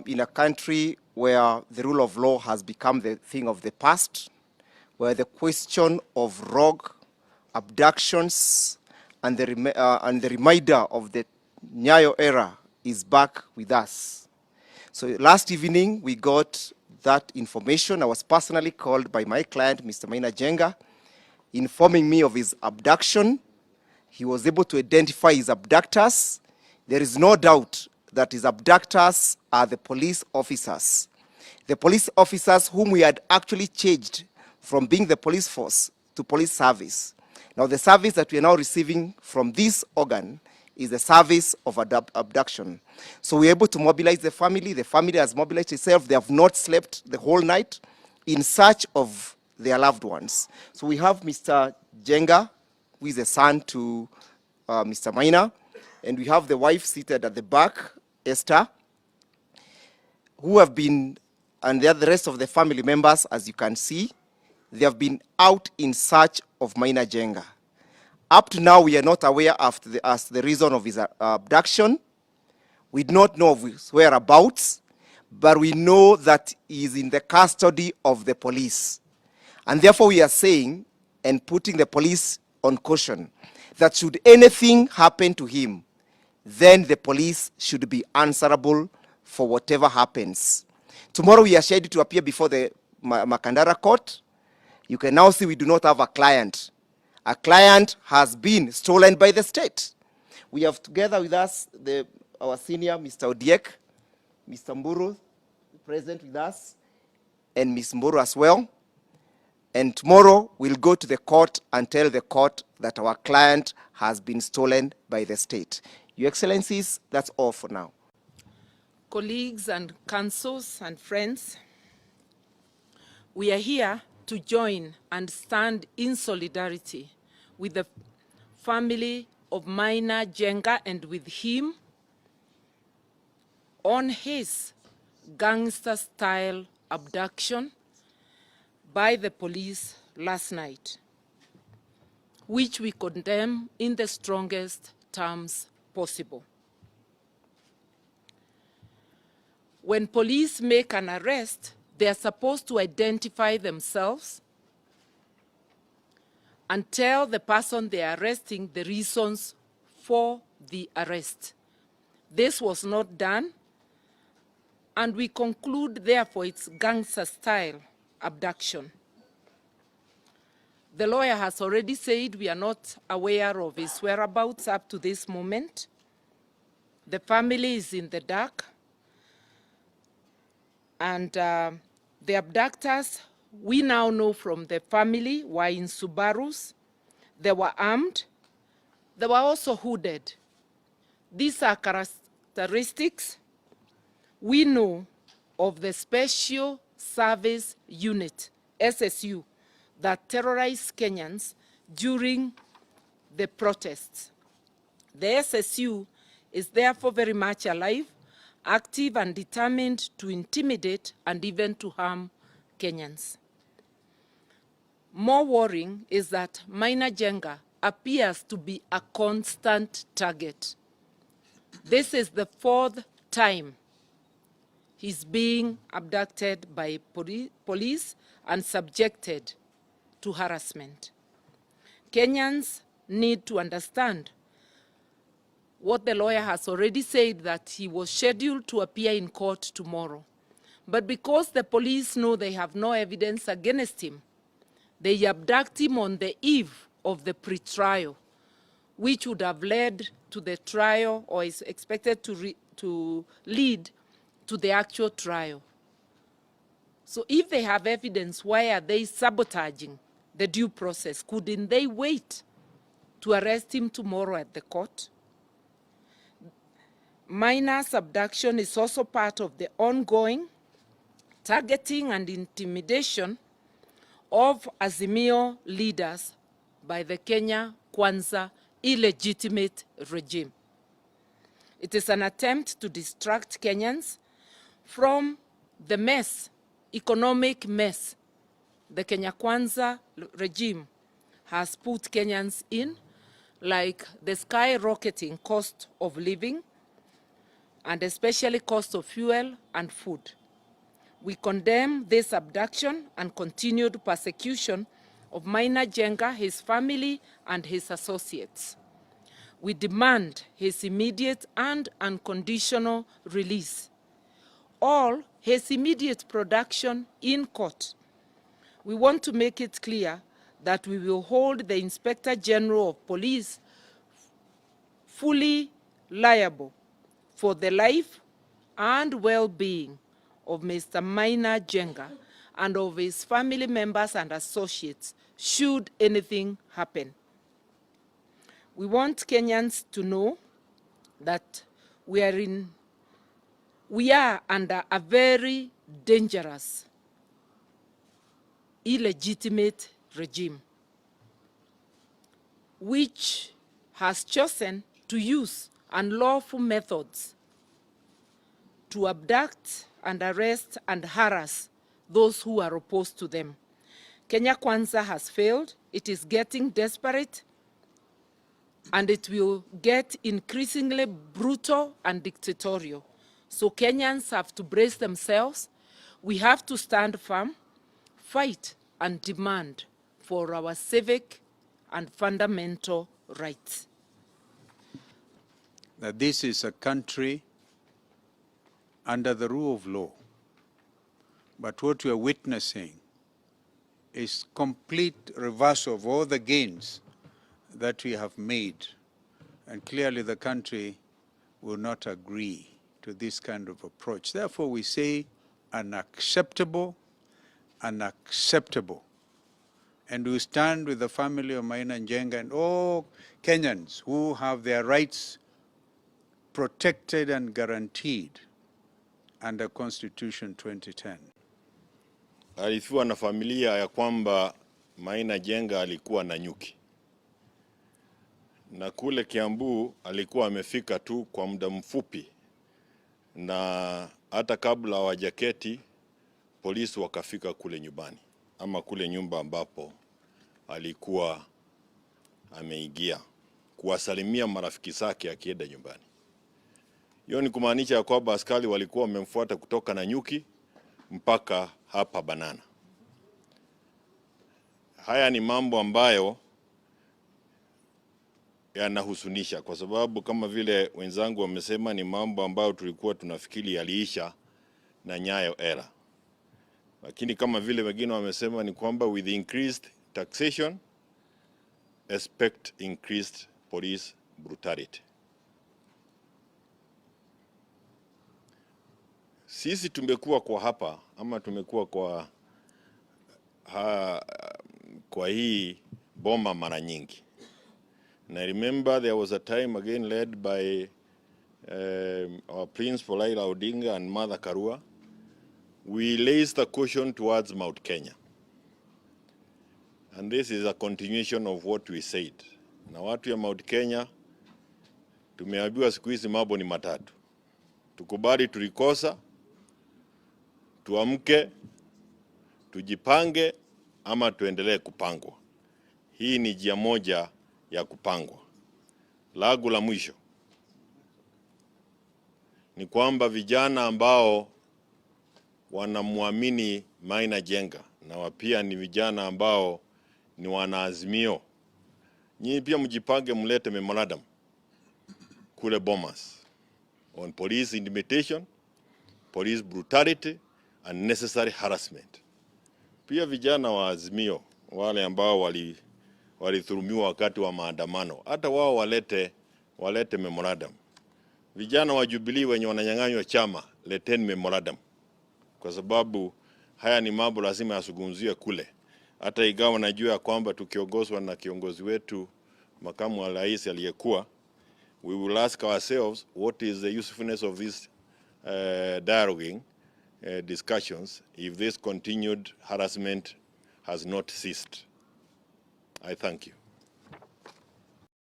in a country where the rule of law has become the thing of the past, where the question of rogue abductions and the reminder of the Nyayo era is back with us. So last evening we got that information. I was personally called by my client, Mr. Maina Njenga, informing me of his abduction. He was able to identify his abductors. There is no doubt that his abductors are the police officers. The police officers whom we had actually changed from being the police force to police service. Now the service that we are now receiving from this organ is the service of abduction. So we're able to mobilize the family. The family has mobilized itself. They have not slept the whole night in search of their loved ones. So we have Mr. Njenga, who is a son to Mr. Maina, and we have the wife seated at the back, Esther, who have been, and the rest of the family members, as you can see, they have been out in search of Maina Njenga. Up to now, we are not aware as the reason of his abduction. We do not know of his whereabouts, but we know that he is in the custody of the police. And therefore, we are saying and putting the police on caution that should anything happen to him, then the police should be answerable for whatever happens. Tomorrow we are scheduled to appear before the Makandara court. You can now see we do not have a client. A client has been stolen by the state. We have together with us our senior, Mr. Odiek, Mr. Mburu, present with us, and Ms. Mburu as well. And tomorrow we'll go to the court and tell the court that our client has been stolen by the state. Your Excellencies, that's all for now. Colleagues and councils and friends, we are here to join and stand in solidarity with the family of Maina Njenga and with him on his gangster-style abduction by the police last night, which we condemn in the strongest terms possible. When police make an arrest, they are supposed to identify themselves and tell the person they are arresting the reasons for the arrest. This was not done, and we conclude, therefore, it's gangster-style abduction. The lawyer has already said we are not aware of his whereabouts up to this moment. The family is in the dark. And the abductors, we now know from the family, were in Subarus. They were armed. They were also hooded. These are characteristics we know of the Special Service Unit, SSU, that terrorized Kenyans during the protests. The SSU is therefore very much alive, active and determined to intimidate and even to harm Kenyans. More worrying is that Maina Njenga appears to be a constant target. This is the fourth time he's being abducted by police and subjected to harassment. Kenyans need to understand what the lawyer has already said, that he was scheduled to appear in court tomorrow. But because the police know they have no evidence against him, they abduct him on the eve of the pre-trial, which would have led to the trial or is expected to lead to the actual trial. So if they have evidence, why are they sabotaging the due process? Couldn't they wait to arrest him tomorrow at the court? Maina's abduction is also part of the ongoing targeting and intimidation of Azimio leaders by the Kenya Kwanza illegitimate regime. It is an attempt to distract Kenyans from the mess, economic mess, the Kenya Kwanza regime has put Kenyans in, like the skyrocketing cost of living, and especially cost of fuel and food. We condemn this abduction and continued persecution of Maina Njenga, his family, and his associates. We demand his immediate and unconditional release, or his immediate production in court. We want to make it clear that we will hold the Inspector General of Police fully liable for the life and well-being of Mr. Maina Njenga and of his family members and associates should anything happen. We want Kenyans to know that we are under a very dangerous, illegitimate regime, which has chosen to use unlawful methods to abduct and arrest and harass those who are opposed to them. Kenya Kwanza has failed. It is getting desperate, and it will get increasingly brutal and dictatorial. So Kenyans have to brace themselves. We have to stand firm, fight, and demand for our civic and fundamental rights. That this is a country under the rule of law. But what we are witnessing is complete reversal of all the gains that we have made. And clearly the country will not agree to this kind of approach. Therefore we say unacceptable, unacceptable. And we stand with the family of Maina Njenga and all Kenyans who have their rights protected and guaranteed under Constitution 2010. Alifiwa na familia ya kwamba Maina Njenga alikuwa na nyuki. Na kule Kiambu alikuwa amefika tu kwa muda mfupi, na hata kabla hawajaketi polisi wakafika kule nyumbani ama kule nyumba ambapo alikuwa ameingia kuwasalimia marafiki zake akienda nyumbani. Hiyo ni kumaanisha ya kwamba askari walikuwa wamemfuata kutoka na nyuki mpaka hapa Banana. Haya ni mambo ambayo yanahusunisha, kwa sababu kama vile wenzangu wamesema ni mambo ambayo tulikuwa tunafikiri yaliisha na Nyayo era. Lakini kama vile wengine wamesema ni kwamba with increased taxation, expect increased police brutality. Sisi tumekuwa kwa hapa ama tumekuwa kwa hii bomba mara nyingi. And I remember there was a time again led by our principal Raila Odinga and Mother Karua. We raised a caution towards Mount Kenya. And this is a continuation of what we said. Na watu ya Mount Kenya tumeambiwa siku hizi mambo ni matatu. Tukubali tulikosa, tuamke, tujipange ama tuendelee kupangwa. Hii ni njia moja ya kupangwa. Lagu la mwisho ni kwamba vijana ambao wanamwamini Maina Njenga na pia ni vijana ambao ni wanaazimio, nyinyi pia mjipange, mlete memorandum kule Bomas on police intimidation, police brutality, unnecessary harassment. Pia vijana wa Azimio wale ambao walidhulumiwa wakati wa maandamano, hata wao walete memorandum. Vijana wa Jubilee wenye wananyang'anywa chama, leteni memorandum, kwa sababu haya ni mambo lazima yasungumziwe kule. Hata ingawa najua kwamba tukiongozwa na kiongozi wetu makamu wa rais aliyekuwa, we will ask ourselves what is the usefulness of this dialoguing discussions if this continued harassment has not ceased. I thank you.